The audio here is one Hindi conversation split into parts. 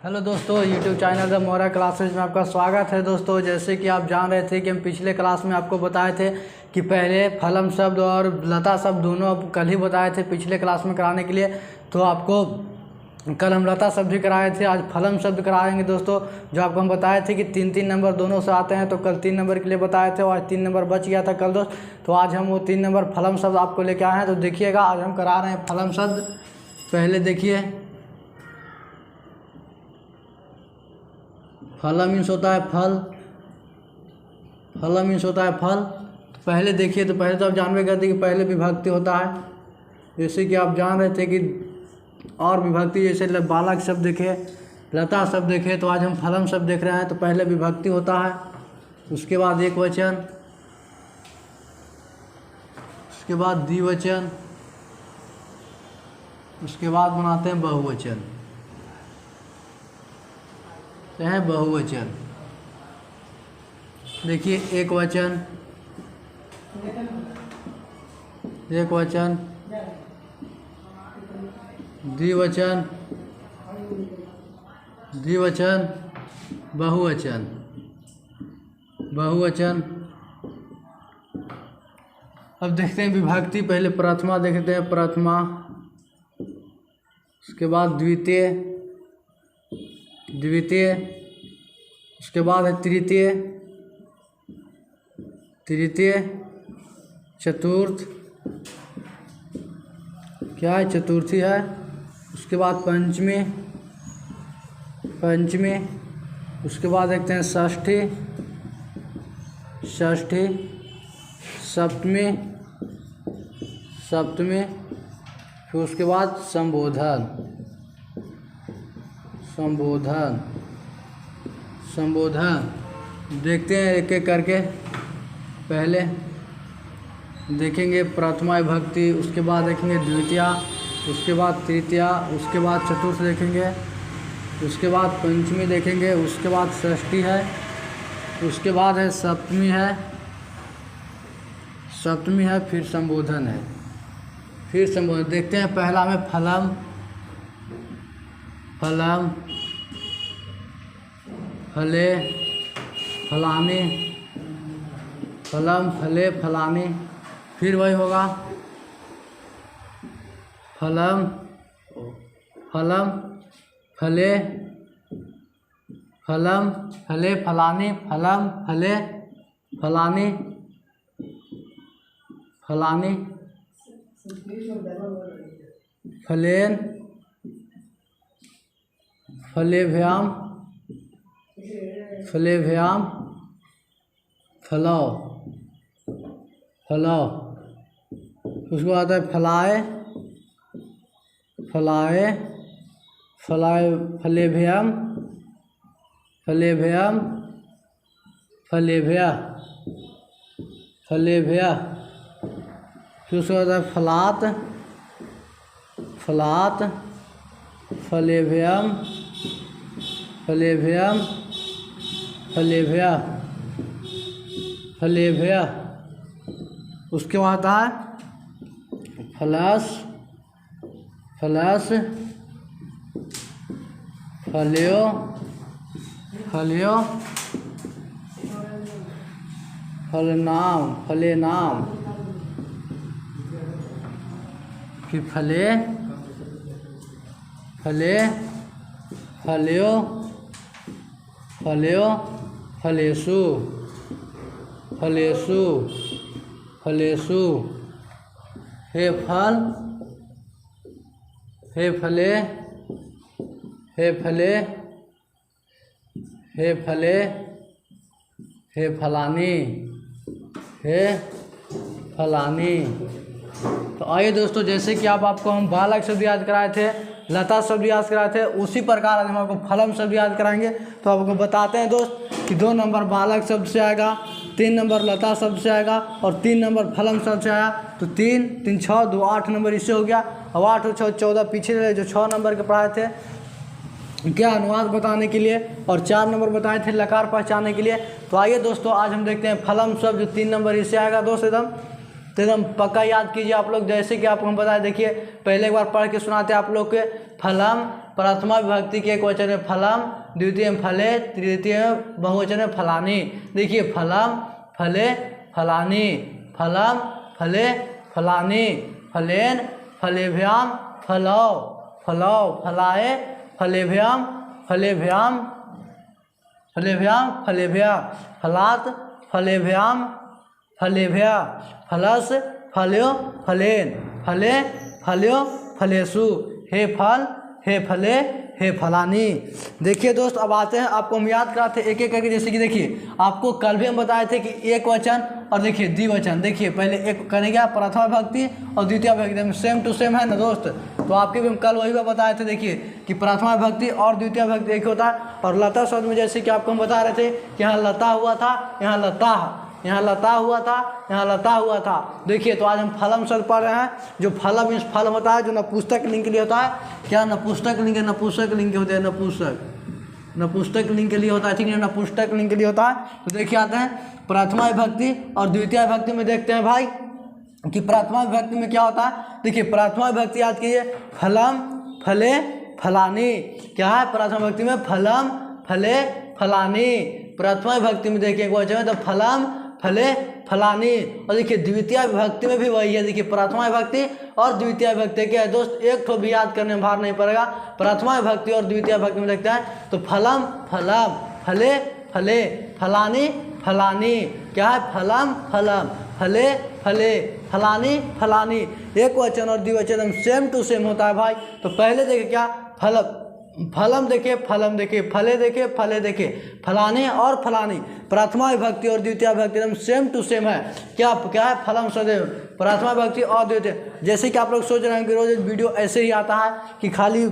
हेलो दोस्तों, यूट्यूब चैनल द मोरा क्लासेज में आपका स्वागत है। दोस्तों, जैसे कि आप जान रहे थे कि हम पिछले क्लास में आपको बताए थे कि पहले फलम शब्द और लता शब्द दोनों अब कल ही बताए थे पिछले क्लास में कराने के लिए। तो आपको कल हम लता शब्द भी कराए थे, आज फलम शब्द कराएंगे दोस्तों। जो आपको हम बताए थे कि 3-3 नंबर दोनों से आते हैं, तो कल 3 नंबर के लिए बताए थे और आज 3 नंबर बच गया था कल दोस्त। तो आज हम वो 3 नंबर फलम शब्द आपको लेके आए हैं। तो देखिएगा, आज हम करा रहे हैं फलम शब्द। पहले देखिए, फलम मीन्स होता है फल, फलम मीन्स होता है फल। तो पहले देखिए, तो पहले तो आप जानबे करते कि पहले विभक्ति होता है। जैसे कि आप जान रहे थे कि और विभक्ति, जैसे बालक शब्द देखे, लता शब्द देखे, तो आज हम फलम शब्द देख रहे हैं। तो पहले विभक्ति होता है, उसके बाद एक वचन, उसके बाद द्विवचन, उसके बाद बनाते हैं बहुवचन, तो है बहुवचन। देखिए, एक वचन, एक वचन, द्विवचन, द्विवचन, बहुवचन, बहुवचन। अब देखते हैं विभक्ति। पहले प्रथमा देखते हैं, प्रथमा, उसके बाद द्वितीय, द्वितीय, उसके बाद है तृतीय, तृतीय, चतुर्थ, क्या है, चतुर्थी है। उसके बाद पंचमी, पंचमी, उसके बाद देखते हैं षष्ठी, षष्ठी, सप्तमी, सप्तमी, फिर उसके बाद संबोधन, संबोधन, संबोधन। देखते हैं एक एक करके। पहले देखेंगे प्रथमा विभक्ति, उसके बाद देखेंगे द्वितीया, उसके बाद तृतीया, उसके बाद चतुर्थ देखेंगे, उसके बाद पंचमी देखेंगे, उसके बाद षष्ठी है, उसके बाद है सप्तमी है, सप्तमी है, फिर संबोधन है, फिर संबोधन। देखते हैं पहला में फलम, फलम, फले, फलाने, फलम, फले, फलाने। फिर वही होगा, फलम, फलम, फले, फलम, फले, फलाने, फलम, फले, फलाने, फलाने, फलेन, फलेभ्याम, फलेभ्याम, फलाव, फलाव। उसके बाद है फलाए, फलाए, फलाए, फलेभ्याम, फलेभ्याम, फलेभ्या, फलेभ्या। फिर उसके बाद है फलात, फलात, फलेभ्याम, फलेभ्याम, फलेभ्या, फलेभ्या। उसके बाद है फलस, फलस, फल्यो, फल्यो, फलनाम, फलेनाम, फिर फले, फले, फल्यो, फल्यो, फलेसु, फलेसु, फलेसु। हे फल, हे फले, हे फले, हे फले, हे फलानी, हे फलानी। तो आइए दोस्तों, जैसे कि आपको हम बालक शब्द याद कराए थे, लता शब्द याद कराए थे, उसी प्रकार आज हम आपको फलम शब्द याद कराएंगे। तो आपको बताते हैं दोस्त कि 2 नंबर बालक शब्द से आएगा, 3 नंबर लता शब्द से आएगा और 3 नंबर फलम शब्द से आया। तो 3 3 6 2 8 नंबर इससे हो गया। अब 8 और 6 14, पीछे जो 6 नंबर के पढ़ाए थे क्या अनुवाद बताने के लिए, और 4 नंबर बताए थे लकार पहचानने के लिए। तो आइए दोस्तों, आज हम देखते हैं फलम शब्द, जो 3 नंबर इससे आएगा दोस्त। एकदम पक्का याद कीजिए आप लोग। जैसे कि आपको हम बताए, देखिए पहले एक बार पढ़ के सुनाते हैं आप लोग के। फलम प्रथमा विभक्ति के एक वचन में फलम, द्वितीय में फले, तृतीय में बहुवचन में फलानी। देखिए फलम फले फलानी, फलम फले फलानी, फलेन फलेभ्याम फलौ, फलौ फलाए, फलेभ्याम फलेभ्याम फलेभ्याम फलेभ्या, फलात फलेभ्याम फलेभ्या, फलस फल्यो फलेन, फले फल्यो फलेसु, हे फल हे फले हे फलानी। देखिए दोस्त अब आते हैं, आपको हम याद कराते एक एक करके। जैसे कि देखिए आपको कल भी हम बताए थे कि एक वचन और देखिए द्विवचन। देखिए पहले एक करने गया प्रथमा विभक्ति और द्वितीय विभक्ति सेम टू सेम है ना दोस्त, तो आपके भी हम कल वही बताए थे। देखिए कि प्रथमा विभक्ति और द्वितीय विभक्ति एक होता है। और लता शब्द में जैसे कि आपको हम बता रहे थे कि यहाँ लता हुआ था, यहाँ लता, यहाँ लता हुआ था, यहाँ लता हुआ था। देखिए तो आज हम फलम शब्द पढ़ रहे हैं, जो फलम मीन्स फल होता है, जो नपुंसक लिंग के लिए होता है। क्या नपुंसक लिंग है? नपुंसक लिंग के होते हैं, नपुंसक, नपुंसक लिंग के लिए होता है, ठीक है, नपुंसक लिंग के लिए होता है। तो देखिए आते हैं प्रथमा विभक्ति और द्वितीय विभक्ति में देखते हैं भाई कि प्रथमा विभक्ति में क्या होता है। देखिए प्रथमा विभक्ति याद कीजिए, फलम फले फलानी। क्या है प्रथमा विभक्ति में? फलम फले फलानी। प्रथमा विभक्ति में देखिए वचन है तो फलम फले फलानी। और देखिए द्वितीय विभक्ति में भी वही है। देखिए प्रथमा विभक्ति और द्वितीय विभक्ति क्या है दोस्त, एक तो भी याद करने में भार नहीं पड़ेगा। प्रथमा विभक्ति और द्वितीय विभक्ति में देखते हैं तो फलम फलम, फले फले, फलानी फलानी। क्या है? फलम फलम, फले फले, फलानी फलानी। एक वचन और द्विवचन सेम टू सेम होता है भाई। तो पहले देखिए क्या, फलम फलम देखिए, फलम देखिए, फले देखिए, फले देखिए, फलाने और फलानी। प्रथमा विभक्ति और द्वितीय विभक्ति एकदम सेम टू सेम है। क्या क्या है? फलम सदैव प्रथमा विभक्ति और द्वितीय। जैसे कि आप लोग सोच रहे हैं कि रोज वीडियो ऐसे ही आता है कि खाली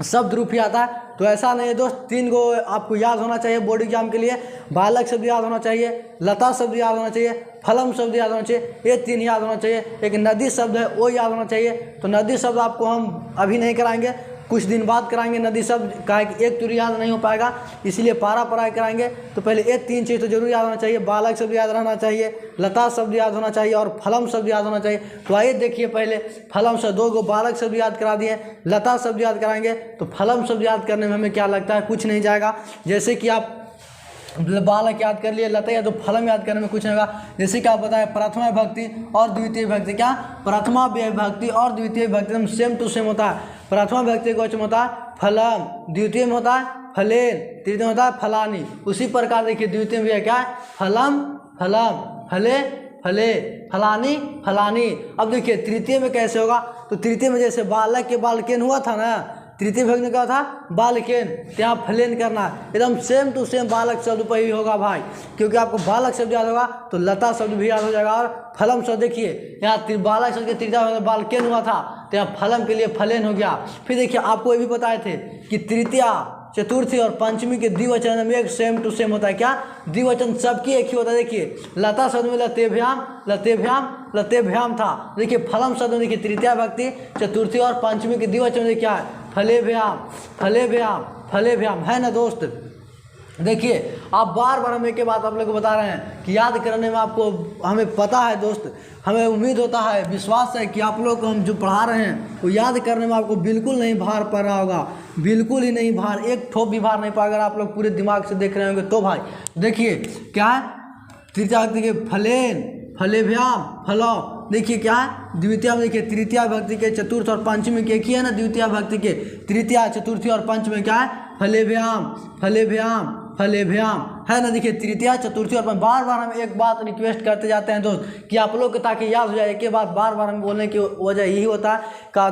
शब्द रूप ही आता है, तो ऐसा नहीं है दोस्त। 3 गो आपको याद होना चाहिए बोर्ड एग्जाम के लिए। बालक शब्द याद होना चाहिए, लता शब्द याद होना चाहिए, फलम शब्द याद होना चाहिए, ये 3 याद होना चाहिए। एक नदी शब्द है वो याद होना चाहिए। तो नदी शब्द आपको हम अभी नहीं कराएंगे, कुछ दिन बाद कराएंगे नदी शब्द, कहा कि एक तुरी याद नहीं हो पाएगा, इसलिए पारा पढ़ाई कराएंगे। तो पहले ये 3 चीज़ तो जरूर याद होना चाहिए। बालक शब्द याद रहना चाहिए, लता शब्द याद होना चाहिए और फलम शब्द याद होना चाहिए। तो आइए देखिए पहले फलम शब्द, 2 गो बालक शब्द याद करा दिए, लता शब्द याद कराएंगे। तो फलम शब्द याद करने में हमें क्या लगता है, कुछ नहीं जाएगा। जैसे कि आप बालक याद कर लिए, लता या तो फलम याद करने में कुछ नहीं होगा। जैसे कि आप बताएं प्रथमा विभक्ति और द्वितीय विभक्ति, क्या प्रथमा विभक्ति और द्वितीय विभक्ति एकदम सेम टू सेम होता है। प्रथमा विभक्ति का वचन होता है फलम, द्वितीय में होता है फलेन, तृतीय में होता है फलानी। उसी प्रकार देखिए द्वितीय में क्या है, फलम फलम, फले फले, फलानी फलानी। अब देखिए तृतीय में कैसे होगा, तो तृतीय में जैसे बालक के बालकेन हुआ था ना, तृतीय विभक्ति में क्या था, बालकेन, तो यहाँ फलेन करना एकदम सेम टू सेम बालक शब्द पर ही होगा भाई। क्योंकि आपको बालक शब्द याद होगा तो लता शब्द भी याद हो जाएगा। और फलम शब्द देखिए यहाँ बालक शब्द के तृतीय बालकेन हुआ था, तो यहाँ फलम के लिए फलेन हो गया। फिर देखिए आपको ये भी बताए थे कि तृतीय, चतुर्थी और पंचमी के द्विवचन में एक सेम टू सेम होता है। क्या द्विवचन सबकी एक ही होता है। देखिए लता शब्द में लतेभ्याम लतेभ्याम लतेभ्याम था। देखिए फलम शब्द में देखिए तृतीय विभक्ति, चतुर्थी और पंचमी के द्विवचन में क्या है, फलेभ्याम फलेभ्याम फलेभ्याम, है ना दोस्त। देखिए आप बार बार हम एक बात आप लोग को बता रहे हैं कि याद करने में आपको हमें पता है दोस्त, हमें उम्मीद होता है, विश्वास है कि आप लोग को हम जो पढ़ा रहे हैं वो याद करने में आपको बिल्कुल नहीं भार पड़ रहा होगा, बिल्कुल ही नहीं भार, एक ठोप भी भार नहीं पड़ा। अगर आप लोग पूरे दिमाग से देख रहे होंगे तो भाई देखिए क्या है, तृतीय देखिए फलेन फलेभ्याम फलो। देखिए क्या है द्वितीय में, देखिए तृतीय विभक्ति के चतुर्थ और पंचमी के एक ही है ना, द्वितीय विभक्ति के तृतीय चतुर्थी और पंचमी क्या है, फलेभ्याम फलेभ्याम फलेभ्याम, है ना। देखिए तृतीय चतुर्थी और बार बार हम एक बात रिक्वेस्ट करते जाते हैं दोस्त कि आप लोग को ताकि याद हो जाए। एक बात बार बार हम बोलने की वजह यही होता है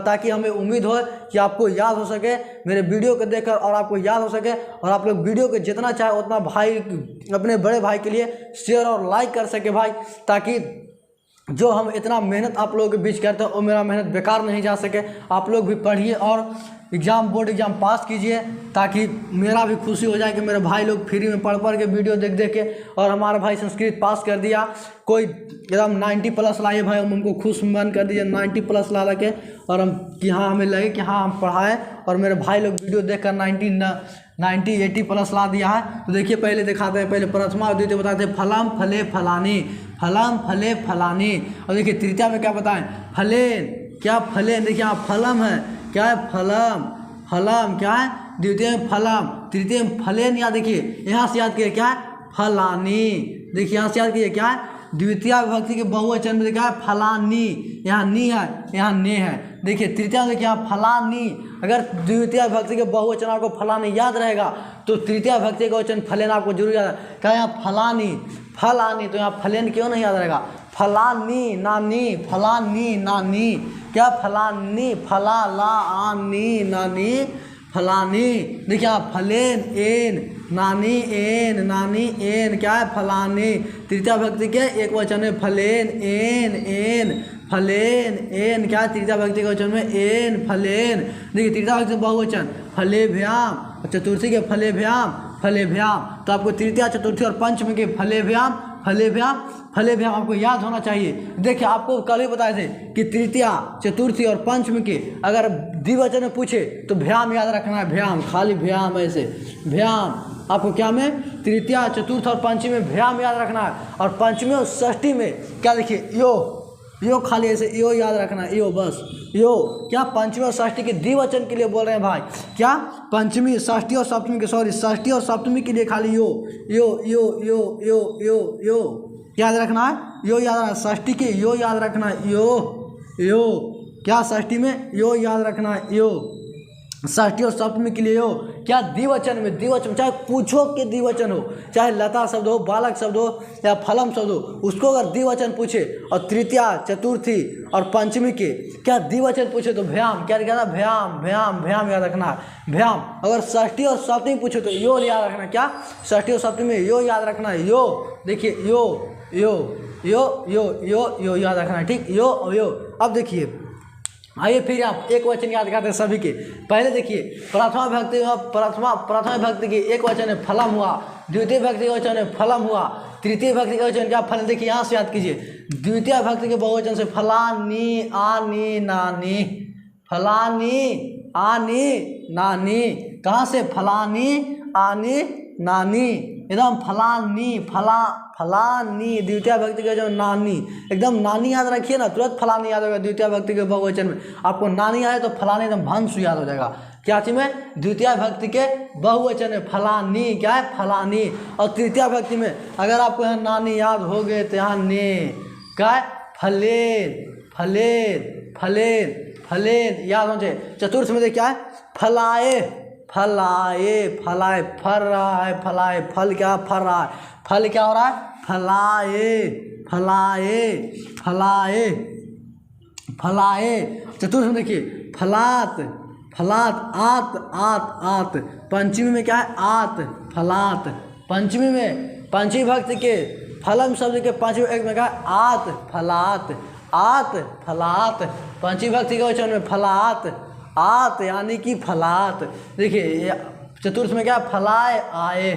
ताकि हमें उम्मीद हो कि आपको याद हो सके मेरे वीडियो को देखकर, और आपको याद हो सके और आप लोग वीडियो को जितना चाहे उतना भाई अपने बड़े भाई के लिए शेयर और लाइक कर सके भाई, ताकि जो हम इतना मेहनत आप लोगों के बीच करते हैं वो मेरा मेहनत बेकार नहीं जा सके। आप लोग भी पढ़िए और एग्ज़ाम बोर्ड एग्ज़ाम पास कीजिए, ताकि मेरा भी खुशी हो जाए कि मेरे भाई लोग फ्री में पढ़ के वीडियो देख देख के, और हमारा भाई संस्कृत पास कर दिया, कोई एकदम 90+ लाइए भाई, हम हमको खुश मन कर दीजिए 90+ ला के, और हम कि हाँ हमें लगे कि हाँ हम पढ़ाएँ और मेरे भाई लोग वीडियो देख कर 90-80+ ला दिया है। तो देखिए पहले दिखाते हैं, पहले प्रथमा और द्वितीय बताते हैं फलम फले फलानी, फलम फले फलानी। और देखिए तृतीय में क्या बताएं, फलेन, क्या फलेन, देखिए यहाँ फलम है, क्या है फलम फलम, क्या है द्वितीय में फलम, तृतीय में फलेन। या देखिए यहाँ से याद किए क्या है फलानी, देखिए यहाँ से याद किए क्या है द्वितीय विभक्ति के बहुवचन में क्या है फलानी, यहाँ नी है यहाँ ने है। देखिए तृतीय में देखिए यहाँ फलानी, अगर द्वितीय विभक्ति के बहुवचन आपको फलानी याद रहेगा तो तृतीय विभक्ति का वचन फलेन आपको जरूर याद है। क्या यहाँ फलानी फलानी, तो यहाँ फलेन क्यों नहीं याद रहेगा, फलानी नानी, फलानी नानी, क्या फलानी फला ला आनी नानी फलानी। देखिए आप फलेन एन नानी एन नानी एन, क्या है फलानी। तृतीय विभक्ति के एक वचन में फलेन एन एन फलेन एन, क्या है तृतीय विभक्ति के वचन में एन फलेन। देखिए तृतीय विभक्ति बहुवचन फलेभ्याम, चतुर्थी के फलेभ्याम फलेभ्याम, तो आपको तृतीय चतुर्थी और पंचमी के फलेभ्याम फलेभ्याम फलेभ्याम आपको याद होना चाहिए। देखिए आपको कल ही बताए थे कि तृतीया चतुर्थी और पंचमी के अगर द्विवचन में पूछे तो भ्याम याद रखना है, भ्याम खाली भ्याम, ऐसे भ्याम आपको क्या में तृतीया चतुर्थ और पंचमी में भ्याम याद रखना है। और पंचमी और षष्ठी में क्या देखिए यो खाली ऐसे यो याद रखना है, यो बस यो, क्या पंचमी और षष्ठी के द्विवचन के लिए बोल रहे हैं भाई, क्या पंचमी षष्ठी और सप्तमी के षष्ठी और सप्तमी के लिए खाली यो यो यो यो यो यो यो याद रखना है, यो याद रखना, षष्ठी के यो याद रखना है, यो क्या षष्ठी में यो याद रखना है, यो षष्ठी और सप्तमी के लिए हो, क्या द्विवचन में चाहे पूछो के द्विवचन हो, चाहे लता शब्द हो, बालक शब्द हो या फलम शब्द हो, उसको अगर द्विवचन पूछे और तृतीया चतुर्थी और पंचमी के क्या द्विवचन पूछे तो भ्याम, क्या कहना भ्याम भ्याम भ्याम याद रखना है भ्याम। अगर षष्ठी और सप्तमी पूछे तो यो याद रखना, क्या षष्ठी और सप्तमी में यो याद रखना है, यो देखिए यो यो यो यो यो यो याद रखना है, ठीक यो यो। अब देखिए आइए फिर आप एक वचन याद करते हैं सभी के। पहले देखिए प्रथमा विभक्ति की एक वचन है फलम हुआ, द्वितीय विभक्ति का वचन है फलम हुआ, तृतीय विभक्ति का वचन क्या फलन। देखिए यहाँ से याद कीजिए द्वितीय विभक्ति के बहुवचन से फलानी आनी नानी, फलानी आनी नानी, कहाँ से फलानी आनी नानी, एकदम फलानी फलानी द्वितीय विभक्ति का जो नानी, एकदम नानी याद रखिए ना, तुरंत फलानी याद होगा। द्वितीय विभक्ति के बहुवचन में आपको नानी आए तो फलानी एकदम भंस याद हो जाएगा। क्या चीज में द्वितीय विभक्ति के बहुवचन में फलानी, क्या है फलानी। और तृतीय विभक्ति में अगर आपको यहाँ नानी याद हो गए तो यहाँ ने क्या है फलेन फलेन फलेन फलेन याद होना चाहिए। चतुर्थ में क्या है फलाए फलाए फलाए फल रहा है, फलाए फल क्या फल रहा है, फल क्या हो रहा है फलाए फलाए फलाए फलाए। चतुर्थ में देखिए फलात फलात आत आत आत। पंचमी में क्या है आत फलात। पंचमी में पंचमी विभक्ति के फलम शब्द के पांचवें एक में क्या है आत फलात आत फलात। पंचमी विभक्ति के वचन में फलात आत यानी कि फलात। देखिए चतुर्थ में क्या फलाए आए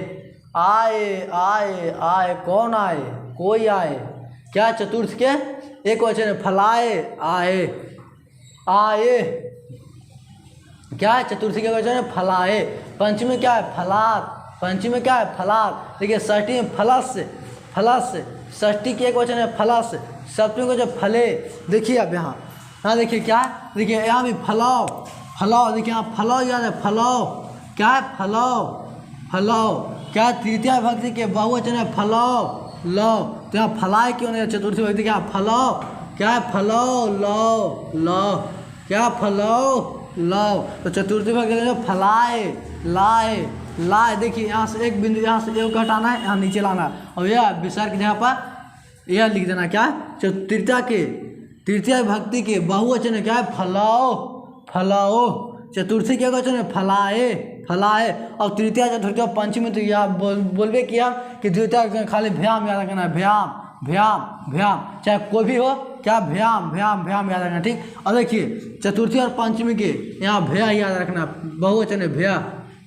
आए आए आए, कौन आए कोई आए, क्या चतुर्थ के एक वचन है फलाए आए आए, क्या है चतुर्थी के वचन है फलाए। पंचमी में क्या है फलात, पंचमी में क्या है फलात। देखिए षष्ठी में फलस फलस, षष्ठी के एक वचन है फलस, सप्तमी को जो फले। देखिए अब यहाँ देखिए क्या है, देखिए यहाँ भी फलाओ फलाओ, देखिए यहाँ फलाओ याद है फलाओ, क्या है फलाओ फलाओ, क्या तृतीय विभक्ति के बहुवचन है फलाओ लो, तो यहाँ फलाए क्यों नहीं, चतुर्थी विभक्ति क्या फलाओ, क्या है फलाओ लो लो, क्या फलाओ लो। तो चतुर्थी विभक्ति फलाए लाए लाए। देखिए यहाँ से एक बिंदु यहाँ से एक हटाना है, यहाँ नीचे लाना है और यह विसर्ग की जगह पर यह लिख देना, क्या तृतीय विभक्ति के बहुवचन है क्या है फलाओ फलाओ। चतुर्थी के वचन है फलाए फलाए। और तृतीय चतुर्थी और पंचमी तो यह बोलबे किया कि द्वितीय खाली भ्याम याद रखना है, भ्याम भ्याम भ्याम, चाहे कोई भी हो क्या भ्याम भ्याम भ्याम याद रखना, ठीक। और देखिए चतुर्थी और पंचमी के यहाँ भया याद रखना, बहुवचन है भया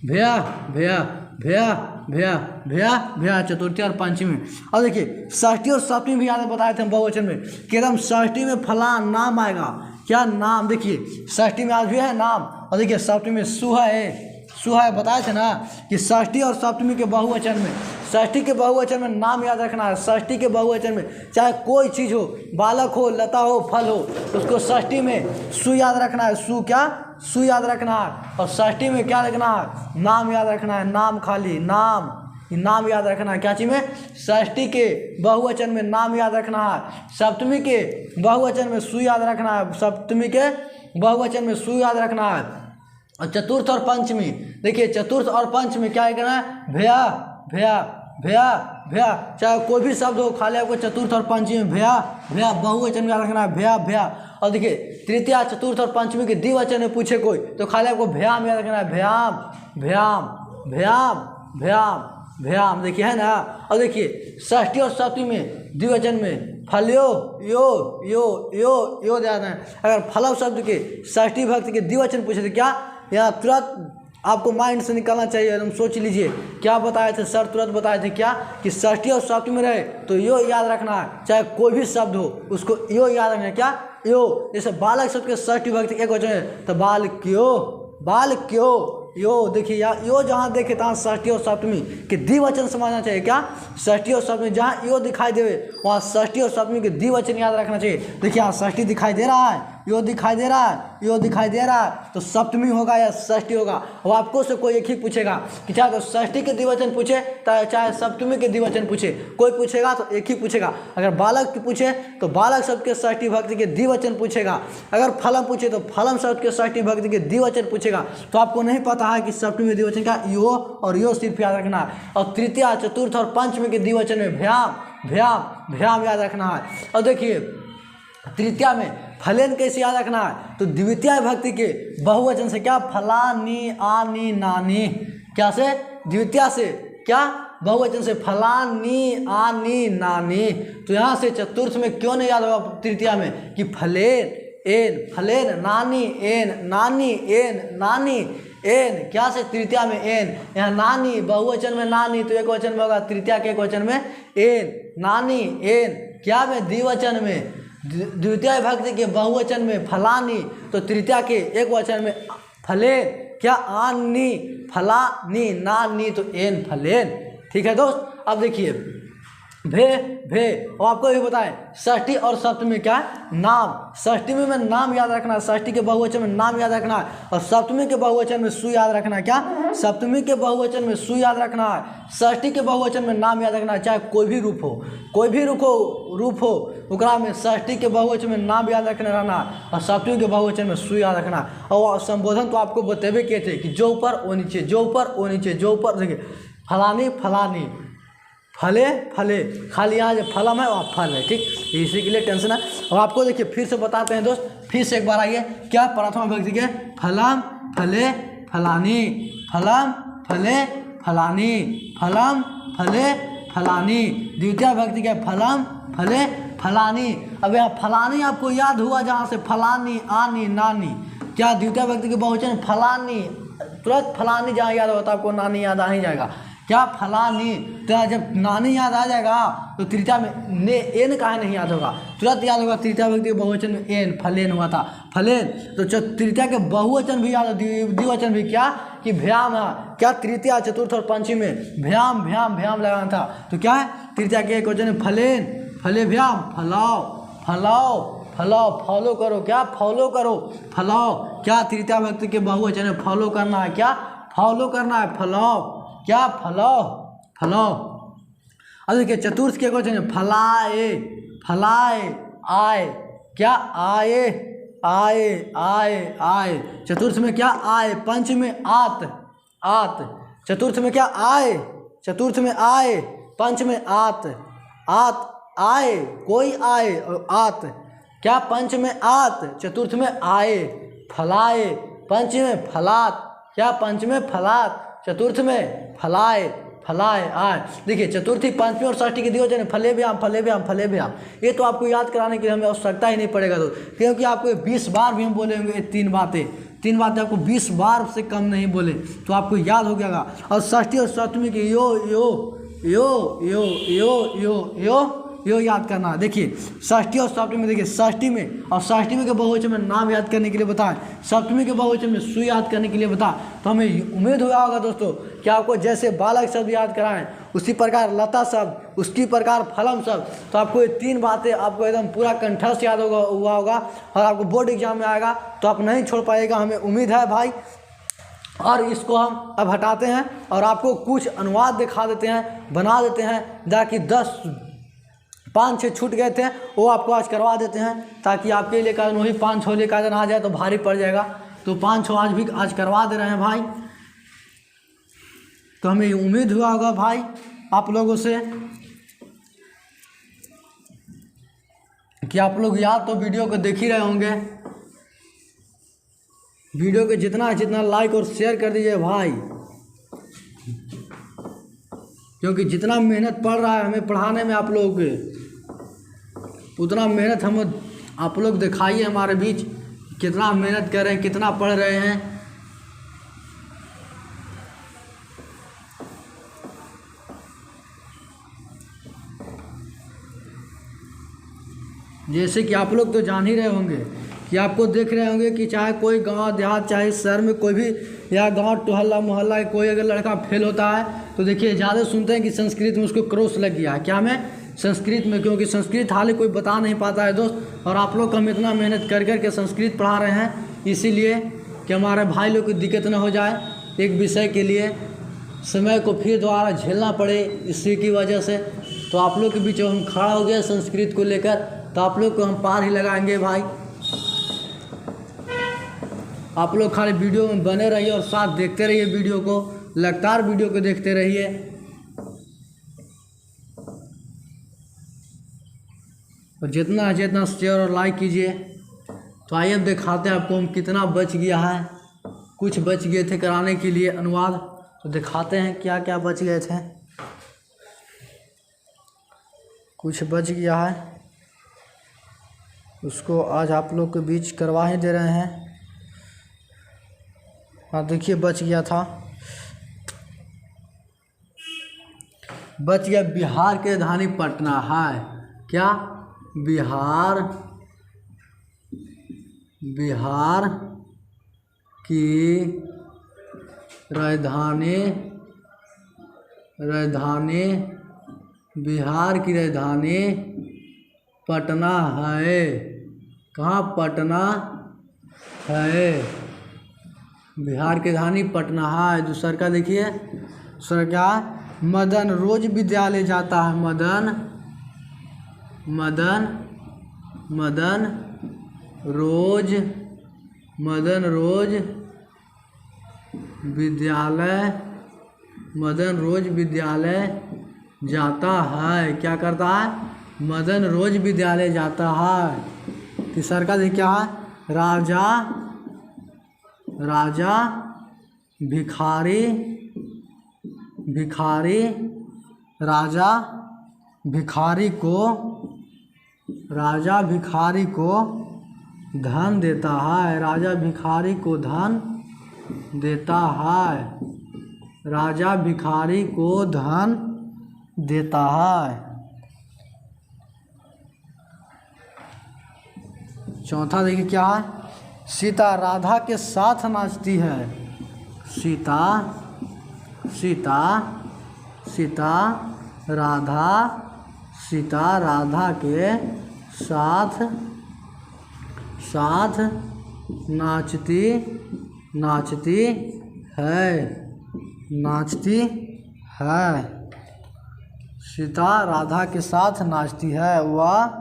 भया भया भया भया भया भया, चतुर्थी और पंचमी। और देखिए षष्ठी और सप्तमी भी याद बताए थे हम बहुवचन में कि एकदम षष्ठी में फलान नाम आएगा, क्या नाम। देखिए षष्ठी में आज भी है नाम, और देखिए सप्तमी में सुहा है बताए थे ना कि षष्ठी और सप्तमी के बहुवचन में षष्ठी के बहुवचन में नाम याद रखना है। षष्ठी के बहुवचन में चाहे कोई चीज़ हो, बालक हो, लता हो, फल हो, उसको षष्ठी में सु याद रखना है। सु क्या? सु याद रखना है। और षष्ठी में क्या रखना है? नाम याद रखना है। नाम खाली नाम, नाम याद रखना है। क्या चीज़ में? षष्ठी के बहुवचन में नाम याद रखना है। सप्तमी के बहुवचन में सु याद रखना है। सप्तमी के बहुवचन में सु याद रखना है। और चतुर्थ और पंचमी, देखिए चतुर्थ और पंचमी क्या करना है? भैया भैया भैया भैया, चाहे कोई भी शब्द हो, खाली आपको चतुर्थ और पंचमी में भैया भैया बहुवचन में याद रखना है। भैया भैया। और देखिए तृतीया, चतुर्थ और पंचमी के द्विवचन में पूछे कोई तो खाली आपको भ्याम याद रखना है। भ्याम भ्याम भ्याम भ्याम भ्याम, देखिए है ना। और देखिए षष्ठी और सप्तमी में द्विवचन में फल्यो यो यो यो यो ध्यान है। अगर फलव शब्द के षष्ठी भक्ति के द्विवचन पूछे तो क्या? यहाँ तुरंत आपको माइंड से निकालना चाहिए। एकदम सोच लीजिए क्या बताए थे सर, तुरंत बताए थे क्या कि षष्ठी और सप्तमी में रहे तो यो याद रखना है। चाहे कोई भी शब्द हो उसको यो याद रखना है। क्या? यो। जैसे बालक शब्द के षष्ठी भक्ति एक वचन है तो बाल क्यों यो। देखिए यो जहाँ देखे तहाँ षष्ठी और सप्तमी के द्विवचन समझना चाहिए। क्या? षष्ठी और सप्तमी जहाँ यो दिखाई देवे वहाँ षष्ठी और सप्तमी के द्विवचन याद रखना चाहिए। देखिए यहाँ षष्ठी दिखाई दे रहा है, यो दिखाई दे रहा है, यो दिखाई दे रहा है, तो सप्तमी होगा या षष्ठी होगा। और आपको से कोई एक ही पूछेगा कि चाहे तो षष्ठी के द्विवचन पूछे चाहे सप्तमी के द्विवचन पूछे, कोई पूछेगा तो एक ही पूछेगा। अगर बालक की पूछे तो बालक शब्द के षष्ठी भक्ति के द्विवचन पूछेगा। अगर फलम पूछे तो फलम शब्द के षष्ठी भक्ति के द्विवचन पूछेगा। तो आपको नहीं पता है कि सप्तमी में द्विवचन का यो और यो सिर्फ याद रखना है। और तृतीया, चतुर्थ और पंचमी के द्विवचन में भ्याम भ्याम भ्याम याद रखना है। और देखिए तृतीया में फलेन कैसे याद रखना है? तो द्वितीय भक्ति के बहुवचन से क्या? फलानी आनी नानी। क्या से? द्वितीय से क्या? बहुवचन से फलानी आनी नानी। तो यहाँ से चतुर्थ में क्यों नहीं याद होगा तृतीया में कि फलेन एन, फलेन नानी एन, नानी एन, नानी एन। क्या से? तृतीया में एन। यहाँ नानी बहुवचन में नानी तो एक वचन में होगा, तृतीया के एक वचन में एन, नानी एन। क्या में? द्विवचन में। द्वितीय भक्ति के बहुवचन में फलानी तो तृतीया के एक वचन में फलेन। क्या? आनी फलानी नानी तो एन फलेन। ठीक है दोस्त। अब देखिए भे और आपको ये बताएं षष्ठी और सप्तमी क्या है? नाम। षष्ठी में नाम याद रखना है, षष्ठी के बहुवचन में नाम याद रखना है। और सप्तमी के बहुवचन में सु याद रखना है। क्या? सप्तमी के बहुवचन में सु याद रखना है। षष्ठी के बहुवचन में नाम याद रखना है। चाहे कोई भी रूप हो, कोई भी रूप हो ओकरा में षष्ठी के बहुवचन में नाम याद रखना रहना है और सप्तमी के बहुवचन में सु याद रखना है। और संबोधन तो आपको बतेबे किए थे कि जो ऊपर वो नीचे, जो ऊपर वो नीचे, जो ऊपर। देखिए फलानी फलानी, फले फले, खाली यहाँ जो फलम है वहाँ फल है। ठीक, इसी के लिए टेंशन है। और आपको देखिए फिर से बताते हैं दोस्त, फिर से एक बार आइए। क्या? प्रथम विभक्ति के फलम फले फलानी, फलम फले फलानी, फलम फले फलानी। द्वितीय विभक्ति के फलम फले फलानी। अब यहाँ फलानी आपको याद हुआ जहाँ से फलानी आनी नानी। क्या? द्वितीय विभक्ति के बहुवचन फलानी, तुरंत फलानी जहाँ याद होता आपको नानी याद आ ही जाएगा। क्या? फलानी। तो जब नानी याद आ जाएगा तो तृतीया में ने एन काहे नहीं याद होगा? तुरंत याद होगा। तृतीया व्यक्ति के बहुवचन में एन फलेन हुआ था, फलेन। तो तृतीया के बहुवचन भी याद, द्विवचन भी क्या कि भ्याम है। क्या? तृतीया, चतुर्थ और पंचमी में भ्याम भ्याम भ्याम लगाना था। तो क्या है? तृतीया के एक वचन में फलेन फले भ्याम, फलाओ फलाओ फलाओ, फॉलो करो। क्या? फॉलो करो, फलाओ। क्या? तृतीया व्यक्ति के बहुवचन में फॉलो करना है। क्या? फॉलो करना है, फलाओ। क्या? फलाओ फलाओ। अब देखिए चतुर्थ के क्वेश्चन फलाए फलाए आए। क्या? आए आए आए आए। चतुर्थ में क्या? आए। पंच में आत आत। चतुर्थ में क्या? आए। चतुर्थ में आए। पंच में आत आत आए, कोई आए और आत। क्या? पंच में आत, चतुर्थ में आए। फलाए, पंच में फलात। क्या? पंच में फलात, चतुर्थ में फलाए फलाए आए। देखिए चतुर्थी, पंचमी और षष्ठी के द्विवचन फले व्याम फले व्याम फले व्याम। ये तो आपको याद कराने की हमें आवश्यकता ही नहीं पड़ेगा दोस्त, क्योंकि आपको 20 बार भी हम बोले होंगे। ये तीन बातें आपको 20 बार से कम नहीं बोले तो आपको याद हो गया। और षष्ठी और सप्तमी की यो यो यो यो यो यो यो यो याद करना है। देखिए षष्ठी और सप्तमी में, देखिए षष्ठी में और षष्ठी के बहुवचन में नाम याद करने के लिए बताएं, सप्तमी के बहुवचन में सु याद करने के लिए बताएं। तो हमें उम्मीद हुआ होगा दोस्तों कि आपको जैसे बालक शब्द याद कराएं उसी प्रकार लता शब्द, उसी प्रकार फलम शब्द, तो आपको ये 3 बातें आपको एकदम पूरा कंठस्थ याद हुआ होगा और आपको बोर्ड एग्जाम में आएगा तो आप नहीं छोड़ पाएगा, हमें उम्मीद है भाई। और इसको हम अब हटाते हैं और आपको कुछ अनुवाद दिखा देते हैं, बना देते हैं, ताकि 5-6 छूट गए थे वो आपको आज करवा देते हैं, ताकि आपके लिए कारण वही 5-6 लेकर आ जाए तो भारी पड़ जाएगा। तो 5-6 आज करवा दे रहे हैं भाई। तो हमें उम्मीद हुआ होगा भाई आप लोगों से कि आप लोग याद तो वीडियो को देख ही रहे होंगे। वीडियो को जितना लाइक और शेयर कर दीजिए भाई, क्योंकि जितना मेहनत पड़ रहा है हमें पढ़ाने में आप लोगों के, उतना मेहनत हम आप लोग दिखाइए हमारे बीच, कितना मेहनत कर रहे हैं, कितना पढ़ रहे हैं। जैसे कि आप लोग तो जान ही रहे होंगे कि आपको देख रहे होंगे कि चाहे कोई गांव देहात, चाहे शहर में कोई भी या गांव टोहला मोहल्ला कोई अगर लड़का फेल होता है तो देखिए ज़्यादा सुनते हैं कि संस्कृत में उसको क्रॉस लग गया है। क्या में? संस्कृत में, क्योंकि संस्कृत हाल ही कोई बता नहीं पाता है दोस्त। और आप लोग हम इतना मेहनत कर के संस्कृत पढ़ा रहे हैं इसीलिए कि हमारे भाई लोग को दिक्कत न हो जाए, एक विषय के लिए समय को फिर दोबारा झेलना पड़े इसी की वजह से। तो आप लोग के बीच हम खड़ा हो गया संस्कृत को लेकर, तो आप लोग को हम पार ही लगाएंगे भाई। आप लोग खाली वीडियो में बने रहिए और साथ देखते रहिए, वीडियो को लगातार वीडियो को देखते रहिए। और जितना शेयर और लाइक कीजिए। तो आइए अब दिखाते हैं आपको हम कितना बच गया है। कुछ बच गए थे कराने के लिए अनुवाद, तो दिखाते हैं क्या क्या बच गए थे। कुछ बच गया है, उसको आज आप लोग के बीच करवा ही दे रहे हैं। हाँ देखिए बच गया था, बच गया बिहार की राजधानी पटना है। क्या? बिहार की राजधानी बिहार की राजधानी पटना है। कहाँ? पटना है, बिहार की राजधानी पटना है। दूसरा का देखिए, दूसरा क्या? मदन रोज विद्यालय जाता है। मदन रोज विद्यालय जाता है। क्या करता है? मदन रोज विद्यालय जाता है। तीसरा का देखिए क्या है? राजा भिखारी को धन देता है। राजा भिखारी को धन देता है। राजा भिखारी को धन देता है। चौथा देखिए क्या है? सीता राधा के साथ नाचती है। सीता राधा के साथ नाचती है। सीता राधा के साथ नाचती है। वह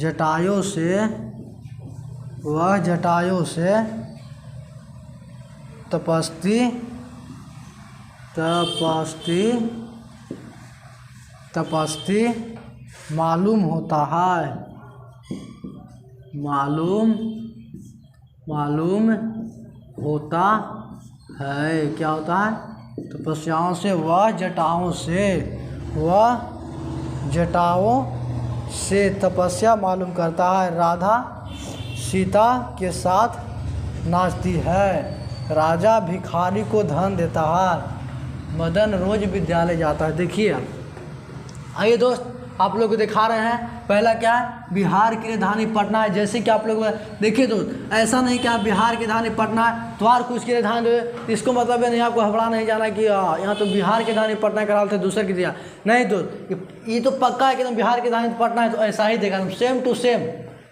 जटायु से तपस्ती मालूम होता है। क्या होता है? तपस्याओं से, वह जटाओं से तपस्या मालूम करता है। राधा सीता के साथ नाचती है। राजा भिखारी को धन देता है, मदन रोज विद्यालय जाता है। देखिए आइए दोस्त, आप लोग को दिखा रहे हैं। पहला क्या है, बिहार की राजधानी पटना है। जैसे कि आप लोग देखिए दोस्त, ऐसा नहीं कि आप बिहार की राजधानी पटना है तो और कुछ की राजधानी, इसको मतलब है नहीं आपको हबड़ा नहीं जाना कि यहाँ तो बिहार की राजधानी पटना करा थे दूसरे की दिया। नहीं दोस्त, ये तो पक्का है कि एकदम बिहार की राजधानी पटना है तो ऐसा ही देगा, सेम टू सेम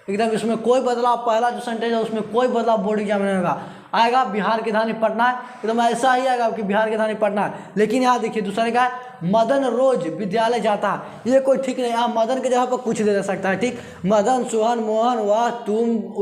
एकदम, इसमें कोई बदलाव। पहला जो सेंटेंस है उसमें कोई बदलाव बोर्ड एग्जाम में होगा, आएगा बिहार की राजधानी पटना है, एकदम ऐसा ही आएगा कि बिहार की राजधानी पटना है। लेकिन यहाँ देखिए दूसरे का है, मदन रोज विद्यालय जाता है। ये कोई ठीक नहीं, यहाँ मदन की जगह पर कुछ दे सकता है, ठीक। मदन, सोहन, मोहन, वह,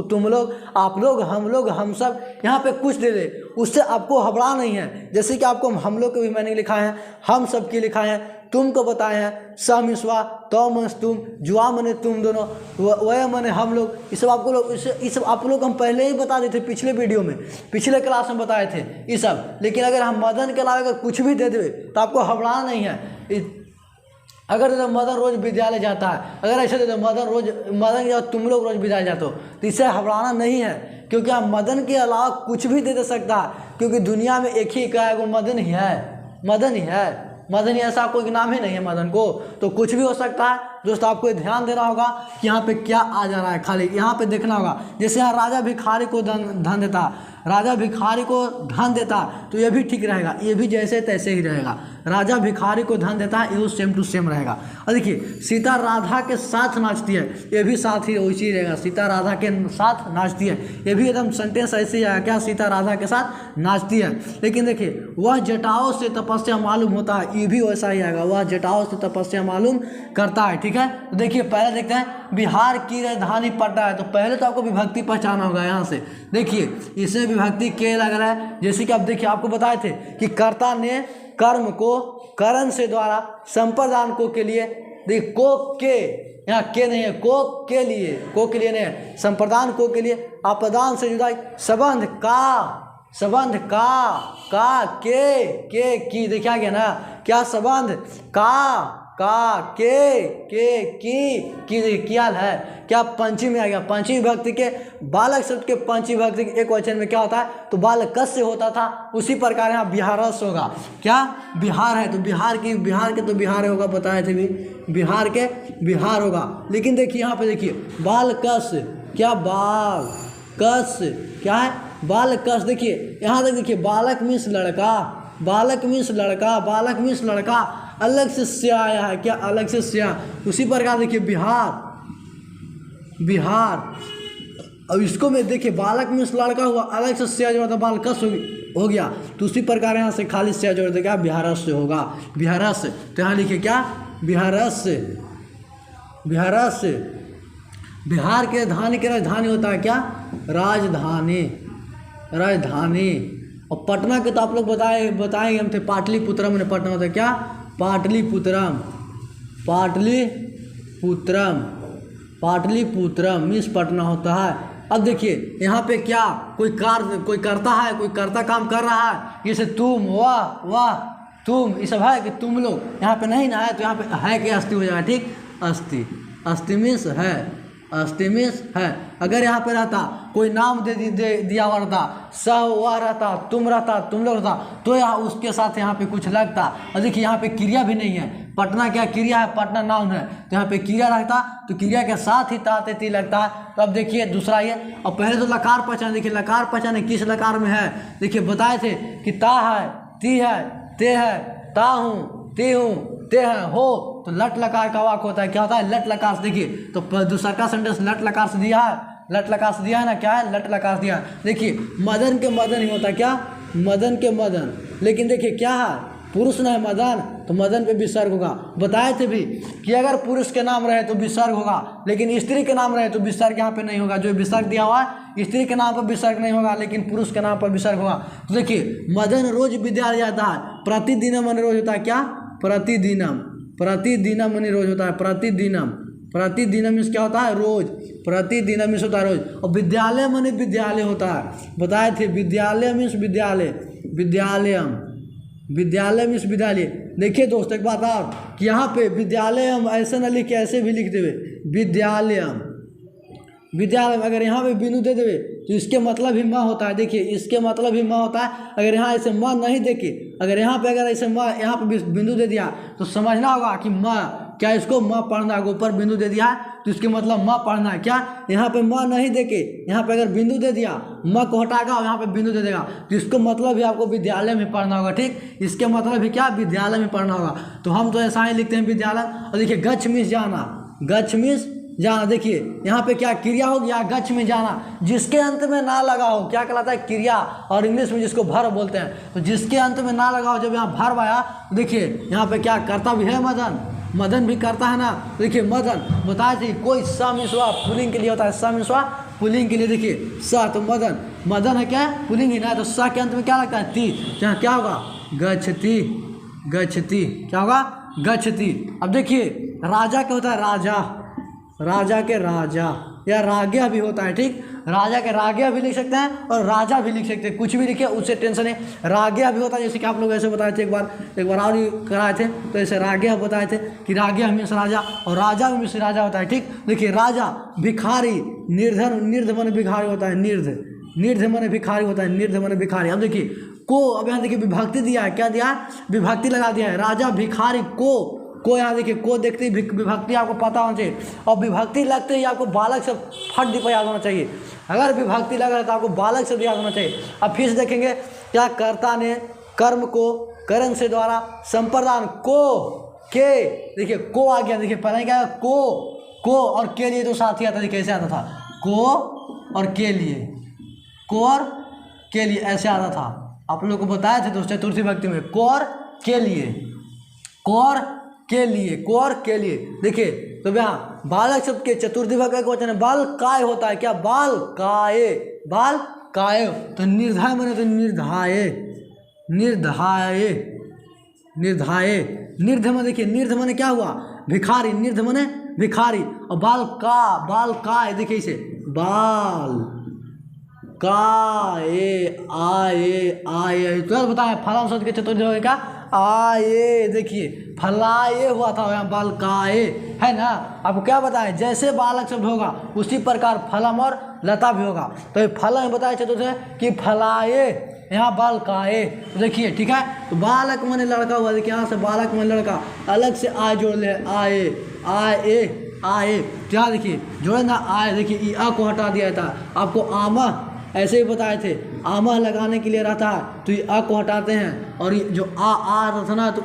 तुम लोग, आप लोग, हम सब, यहाँ पे कुछ दे दे, उससे आपको हबड़ा नहीं है। जैसे कि आपको हम लोग के भी मैंने लिखा है, हम सब की लिखा है, तुम को बताए हैं, स मिसवा, तो मन तुम, जुआ मने तुम दोनों, वह मने हम लोग, ये सब आपको लोग, ये सब आप लोग हम पहले ही बता देते पिछले वीडियो में, पिछले क्लास में बताए थे ये सब। लेकिन अगर हम मदन के अलावा अगर कुछ भी दे देवे तो आपको हबड़ाना नहीं है। अगर तो मदन रोज विद्यालय जाता है, अगर ऐसे दे मदन के तुम लोग रोज विद्यालय जाते हो तो इसे हबड़ाना नहीं है, क्योंकि आप मदन के अलावा कुछ भी दे सकता है, क्योंकि दुनिया में एक ही का वो मदन ही है, मदन ही है, मदन ही, ऐसा कोई नाम ही नहीं है मदन को, तो कुछ भी हो सकता है। दोस्तों आपको ध्यान देना होगा कि यहाँ पे क्या आ जा रहा है, खाली यहाँ पे देखना होगा। जैसे यहाँ राजा भिखारी को धन देता, राजा भिखारी को धन देता, तो ये भी ठीक रहेगा, ये भी जैसे तैसे ही रहेगा। राजा भिखारी को धन देता है, ये सेम टू सेम रहेगा। और देखिए सीता राधा के साथ नाचती है, ये भी साथ ही वैसे रहेगा, सीता राधा के साथ नाचती है, ये भी एकदम सेंटेंस ऐसे ही आएगा, क्या, सीता राधा के साथ नाचती है। लेकिन देखिए वह जटाओं से तपस्या मालूम होता है, ये भी वैसा ही आएगा, वह जटाओं से तपस्या मालूम करता है, ठीक है। तो देखिए पहले देखते हैं, बिहार की राजधानी पटना है, तो पहले तो आपको विभक्ति पहचाना होगा। यहाँ से देखिए इसमें विभक्ति के लग रहा है, जैसे कि आप देखिए आपको बताए थे कि कर्ता ने कर्म को करण से द्वारा संप्रदान को के लिए, देखिए को के, यहाँ के नहीं है, को के लिए, को के लिए नहीं है, संप्रदान को के लिए, आपदान से जुदा, संबंध का के की, देखिए आ गया ना, क्या संबंध का के की कियाल है, क्या पंचमी में आ गया, पंचमी विभक्ति के बालक शब्द के पंचमी विभक्ति के एक वचन में क्या होता है, तो बालकस से होता था, उसी प्रकार यहाँ बिहारस होगा। क्या बिहार है तो बिहार के तो बिहार होगा, बताए थे भी, बिहार के बिहार होगा। लेकिन देखिए यहाँ पे देखिए बालकस, क्या बालकस क्या है, बालकस। देखिए यहाँ तक देखिए, बालक मीन्स लड़का, बालक मीन्स लड़का, बालक मीन्स लड़का, अलग से से आया है, क्या, अलग से से। उसी प्रकार देखिए बिहार, अब इसको में देखिए बालक मीन्स लड़का हुआ, अलग से से जो मतलब बालकस हो गया, तो उसी प्रकार यहाँ से खाली से जोड़ देगा, बिहारस से होगा, बिहारस। तो यहाँ लिखिए क्या, बिहारस, बिहार के राजधानी होता है क्या, राजधानी। और पटना के तो आप लोग बताएंगे हम थे, पाटलिपुत्रम में पटना होता है, क्या, पाटलिपुत्रम मीन्स पटना होता है। अब देखिए यहाँ पे क्या, कोई करता है, कोई करता काम कर रहा है, जैसे तुम, वाह तुम, ये सब है कि तुम लोग, यहाँ पे नहीं ना है तो यहाँ पे है कि अस्थि हो जाएगा, ठीक, अस्थि मीन्स है, अस्थि मीन्स है। अगर यहाँ पे रहता कोई नाम दे दिया हुआ रहता, स वह रहता, तुम रहता, तुम लोग रहता, तो यहाँ उसके साथ यहाँ पे कुछ लगता। और देखिए यहाँ पे क्रिया भी नहीं है, पटना क्या क्रिया है, पटना नाउन है, तो यहाँ पे क्रिया रहता तो क्रिया के साथ ही ताते ती लगता है। तो अब देखिए दूसरा ये, और पहले तो लकार पहचान, देखिए लकार पहचान किस लकार में है, देखिए बताए थे कि ता है, ती है, ते है, ता हूँ, ते हूँ, ते हैं, हो, तो लट लकार का वाक होता है, क्या होता है, लट लकार से। देखिए तो दूसरा का सेंटेंस लट लकार से दिया है, लट लकार से दिया है ना, क्या है, लट लकार से दिया है। देखिए मदन के मदन ही होता है, क्या, मदन के मदन। लेकिन देखिए क्या है, पुरुष ना है मदन, तो मदन पे विसर्ग होगा। बताए थे भी कि अगर पुरुष के नाम रहे तो विसर्ग होगा, लेकिन स्त्री के नाम रहे तो विसर्ग यहाँ पे नहीं होगा। जो विसर्ग दिया हुआ है स्त्री के नाम पर विसर्ग नहीं होगा, लेकिन पुरुष के नाम पर विसर्ग होगा। तो देखिए मदन रोज विद्यालय जाता है, प्रतिदिनम मन रोज होता है, क्या, प्रतिदिनम मनी रोज होता है, प्रतिदिनम मीन्स क्या होता है, रोज, प्रतिदिनम मीन्स होता है रोज। और विद्यालय मनी विद्यालय होता है, बताए थे, विद्यालय मीन्स विद्यालय, विद्यालय मीन्स विद्यालय। देखिए दोस्त एक बात और, कि यहाँ पे विद्यालय हम ऐसे न लिख के ऐसे भी लिख देवे, विद्यालय में अगर यहाँ पे बिंदु दे देवे तो इसके मतलब ही माँ होता है। देखिए इसके मतलब ही माँ होता है। अगर यहाँ ऐसे माँ नहीं देके अगर यहाँ पे अगर ऐसे माँ यहाँ पे बिंदु दे दिया तो समझना होगा कि माँ, क्या इसको माँ पढ़ना है। ऊपर बिंदु दे दिया है तो इसके मतलब माँ पढ़ना है। क्या यहाँ पे माँ नहीं देके यहाँ पे अगर बिंदु दे दिया, माँ को हटाएगा और यहाँ पे बिंदु दे देगा तो इसको मतलब भी आपको विद्यालय में पढ़ना होगा। ठीक, इसके मतलब भी क्या, विद्यालय में पढ़ना होगा। तो हम तो ऐसा ही लिखते हैं विद्यालय। और देखिए गच्छ मिस जाना, गच्छ मिस जाना। देखिए यहाँ पे क्या क्रिया हो गया, गच्छ में जाना। जिसके अंत में ना लगा हो क्या कहलाता है, क्रिया। और इंग्लिश में जिसको वर्ब बोलते हैं। तो जिसके अंत में ना लगा हो, जब यहाँ वर्ब आया तो देखिए यहाँ पे क्या करता भी है, मदन, मदन भी करता है ना। देखिए मदन बताए थे कोई स मिसवा पुलिंग के लिए होता है, स मिसवा पुलिंग के लिए। देखिए स तो मदन, मदन है क्या, पुलिंग ही ना। तो स के अंत में क्या लगता है, ती। जहाँ क्या होगा, गच्छति, गच्छति, क्या होगा, गच्छति। अब देखिए राजा क्या होता है, राजा, राजा के राजा या राग्या भी होता है। ठीक, राजा के राग्या भी लिख सकते हैं और राजा भी लिख सकते हैं, कुछ भी लिखे उससे टेंशन है। राग्या भी होता है, जैसे कि आप लोग ऐसे बताए थे एक बार और ही कराए थे। तो ऐसे राग्या बताए थे कि राग्या मीन्स राजा और राजा मीन्स राजा होता है। ठीक, देखिए राजा, भिखारी, निर्धन, निर्ध मन भिखारी होता है, निर्ध, निर्ध मन भिखारी होता है, निर्ध मन भिखारी। अब देखिए को, अब यहाँ देखिए विभक्ति दिया है, क्या दिया है, विभक्ति लगा दिया है। राजा भिखारी को यहाँ देखिए को देखते ही विभक्ति आपको पता होना चाहिए। और विभक्ति लगते ही आपको बालक से फट दीपा याद होना चाहिए। अगर विभक्ति लग रहा है तो आपको बालक से याद होना चाहिए। अब फिर से देखेंगे क्या, कर्ता ने कर्म को करण से द्वारा संप्रदान को के, देखिए को आ गया। देखिए पहले क्या को और के लिए तो साथ ही आता था, कैसे आता था, को और के लिए, को और के लिए ऐसे आता था। आप लोग को बताया थे दोस्तों चतुर्थी विभक्ति में को और के लिए, को और के लिए, को और के लिए। देखिए तो यहाँ बालक शब्द के चतुर्थी विभक्ति का वचन है बाल काय होता है, क्या, बाल काय, बाल काय। तो निर्धाय माने तो निर्धाये, निर्धाये, निर्धाये। निर्ध में देखिए, निर्ध माने क्या हुआ, भिखारी, निर्ध माने भिखारी। और बाल काय, देखिए इसे बाल काए, आए तो बताया फलां शब्द के चतुर्थी विभक्ति का आए। देखिए फलाए हुआ था यहाँ बाल काए, है ना। आपको क्या बताया, जैसे बालक शब्द होगा उसी प्रकार फलम और लता भी होगा। तो ये फलम में बताया चतुर्थी कि फलाए, यहाँ बाल काए। तो देखिए ठीक है, तो बालक माने लड़का हुआ। देखिए यहाँ से बालक माने लड़का, अलग से आए जोड़ ले, आए, आए, आए। क्या देखिए जोड़े ना, आए। देखिए ई आ को हटा दिया था। आपको आमा ऐसे ही बताए थे, आमा लगाने के लिए रहता है तो ये आ को हटाते हैं। और ये जो आ रहता ना तो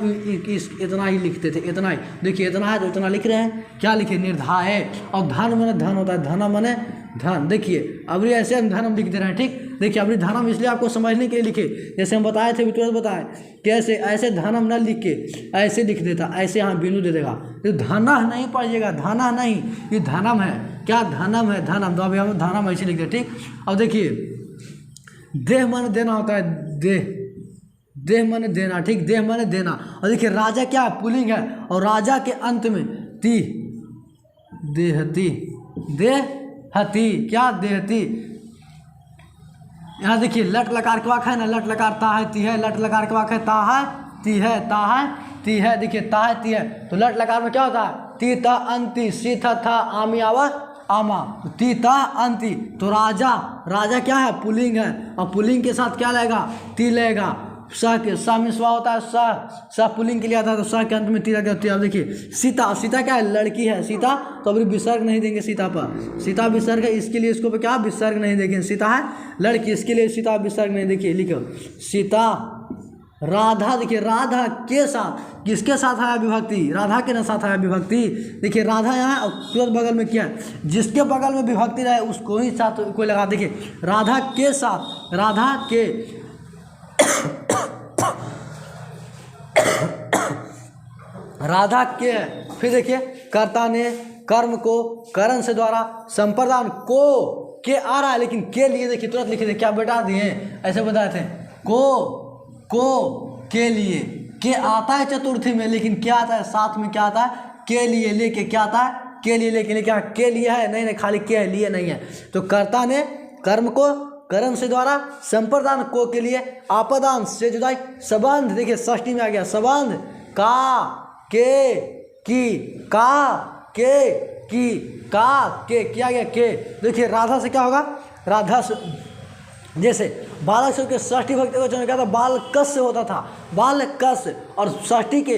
इतना ही लिखते थे, इतना ही। देखिए इतना है तो इतना लिख रहे हैं, क्या लिखे, निर्धाय। और धन माने धन होता है, धन माने धन। देखिए अभी ऐसे हम धनम लिख दे रहे हैं। ठीक, देखिए अभी धनम इसलिए आपको समझने के लिए लिखे, जैसे हम बताए थे, तुरंत बताए कैसे, ऐसे धनम न लिख के ऐसे लिख देता, ऐसे यहाँ बिंदु दे देगा। तो धना नहीं पढ़िएगा, धना नहीं, ये धनम है। क्या, धनम है, धनम। तो अभी हम धनम ऐसे लिख दे। ठीक, अब देखिए देह माने देना होता है, देह, देह माने देना। ठीक, देह माने देना। और देखिए राजा क्या है, पुल्लिंग है। और राजा के अंत में ती, देहती, देहती, क्या, देहती। यहाँ देखिए लट लकार के वाक है ना, लट लकार ता है ती है, लट लकार के वाक है ता है ती है, ता है ती है। देखिए ता है ती है तो लट लकार में क्या होता है, ती ता अंति, सी था आमी आवा आमा, ती ता अंति। तो राजा, राजा क्या है, पुल्लिंग है। और पुल्लिंग के साथ क्या लगेगा, ती लगेगा। स के स में स्वा होता है, स पुल्लिंग के लिए आता है तो स के अंत में ती लग जाती है। अब देखिए सीता, सीता क्या है, लड़की है सीता। तो अभी विसर्ग नहीं देंगे सीता पर, सीता विसर्ग है इसके लिए इसको पे क्या विसर्ग नहीं देंगे। सीता है लड़की, इसके लिए सीता विसर्ग नहीं। देखिए लिखो सीता, राधा। देखिए राधा के साथ, किसके साथ आया विभक्ति, राधा के साथ आया विभक्ति। देखिए राधा यहाँ और तुरंत बगल में क्या है, जिसके बगल में विभक्ति रहे उसको ही साथ कोई लगा। देखिए राधा के साथ, राधा के राधा के है। फिर देखिए कर्ता ने कर्म को करण से द्वारा संप्रदान को, के आ रहा है लेकिन के लिए देखिए तुरंत लिखे थे, क्या बेटा दिए ऐसे बताए थे, को के लिए। के आता है चतुर्थी में लेकिन क्या आता है साथ में, क्या आता है, के लिए लेके, क्या आता है, के लिए लेके, क्या के लिए है, नहीं नहीं खाली के है, लिए नहीं है। तो कर्ता ने कर्म को करण से द्वारा संप्रदान को के लिए आपदान से जुदाई संबंध। देखिए षष्ठी में आ गया संबंध, का के की, का के की, का, के, किया गया के। देखिए राधा से क्या होगा, राधा से जैसे बालक शब्द के षष्ठी भक्ति वचन में क्या था, बालकस से होता था, बालकस। और षष्ठी के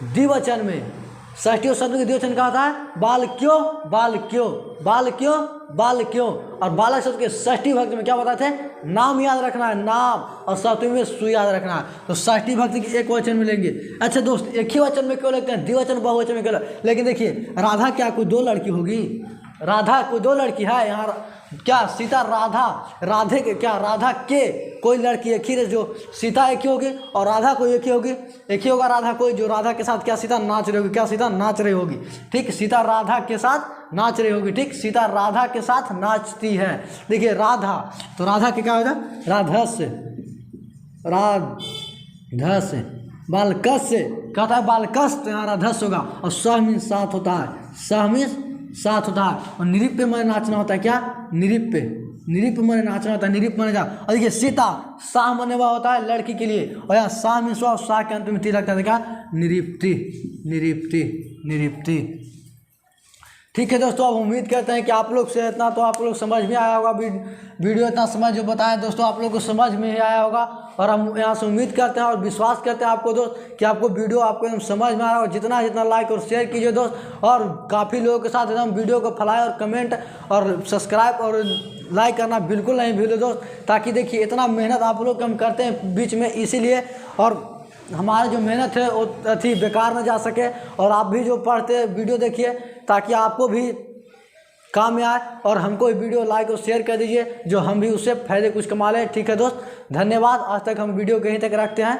द्विवचन में, षष्ठी और शब्द के द्विवचन क्या होता है, बाल क्यों, बाल क्यों, बाल क्यों, बाल क्यों। और बालक शब्द के षष्ठी भक्ति में क्या बताते हैं, नाम याद रखना है, नाम, और सप्तमी में सु याद रखना है। तो षष्ठी भक्ति के एक वचन में लेंगे। अच्छा दोस्त, एक ही वचन में क्यों लगते हैं, द्विवचन बहुवचन में क्यों लेकिन देखिए राधा क्या कोई दो लड़की होगी, राधा कोई दो लड़की है यहाँ, क्या सीता राधा, राधे के क्या, राधा के कोई लड़की एक ही, जो सीता एक ही होगी और राधा कोई एक ही होगी, एक ही होगा राधा कोई, जो राधा के साथ क्या सीता नाच रही होगी, क्या सीता नाच रही होगी, ठीक, सीता राधा के साथ नाच रही होगी, ठीक, सीता राधा के साथ नाचती है। देखिए राधा, तो राधा के क्या होगा, राधस, राधस, बालकस से क्या होता है, बालकस, तो यहाँ राधस होगा। और सह में साथ होता है, सह में साथ होता है। और निरिप पे मैंने नाचना होता है, क्या, निरिप पे, निरिप पे मैंने नाचना होता है, निरिप मैंने जा। और देखिए सीता शाह मने हुआ होता है लड़की के लिए, और यहाँ शाह में स्वा, शाह के अंत में ती लगता है, क्या, निरिप्ति, निरिप्ति, निरिप्ति। ठीक है दोस्तों, अब उम्मीद करते हैं कि आप लोग से इतना तो आप लोग समझ में आया होगा, वीडियो इतना समझ जो बताया दोस्तों आप लोग को समझ में ही आया होगा। और हम यहाँ से उम्मीद करते हैं और विश्वास करते हैं आपको दोस्त कि आपको वीडियो आपको एकदम समझ में आ रहा है। जितना जितना लाइक और शेयर कीजिए दोस्त, और काफ़ी लोगों के साथ एकदम वीडियो को फैलाएं, और कमेंट और सब्सक्राइब और लाइक करना बिल्कुल नहीं भूलें दोस्त, ताकि देखिए इतना मेहनत आप लोग हम करते हैं बीच में, इसीलिए, और हमारी जो मेहनत है वो अथी बेकार न जा सके। और आप भी जो पढ़ते वीडियो देखिए ताकि आपको भी काम में आए, और हमको वीडियो लाइक और शेयर कर दीजिए, जो हम भी उससे फायदे कुछ कमा लें। ठीक है दोस्त, धन्यवाद। आज तक हम वीडियो कहीं तक रखते हैं।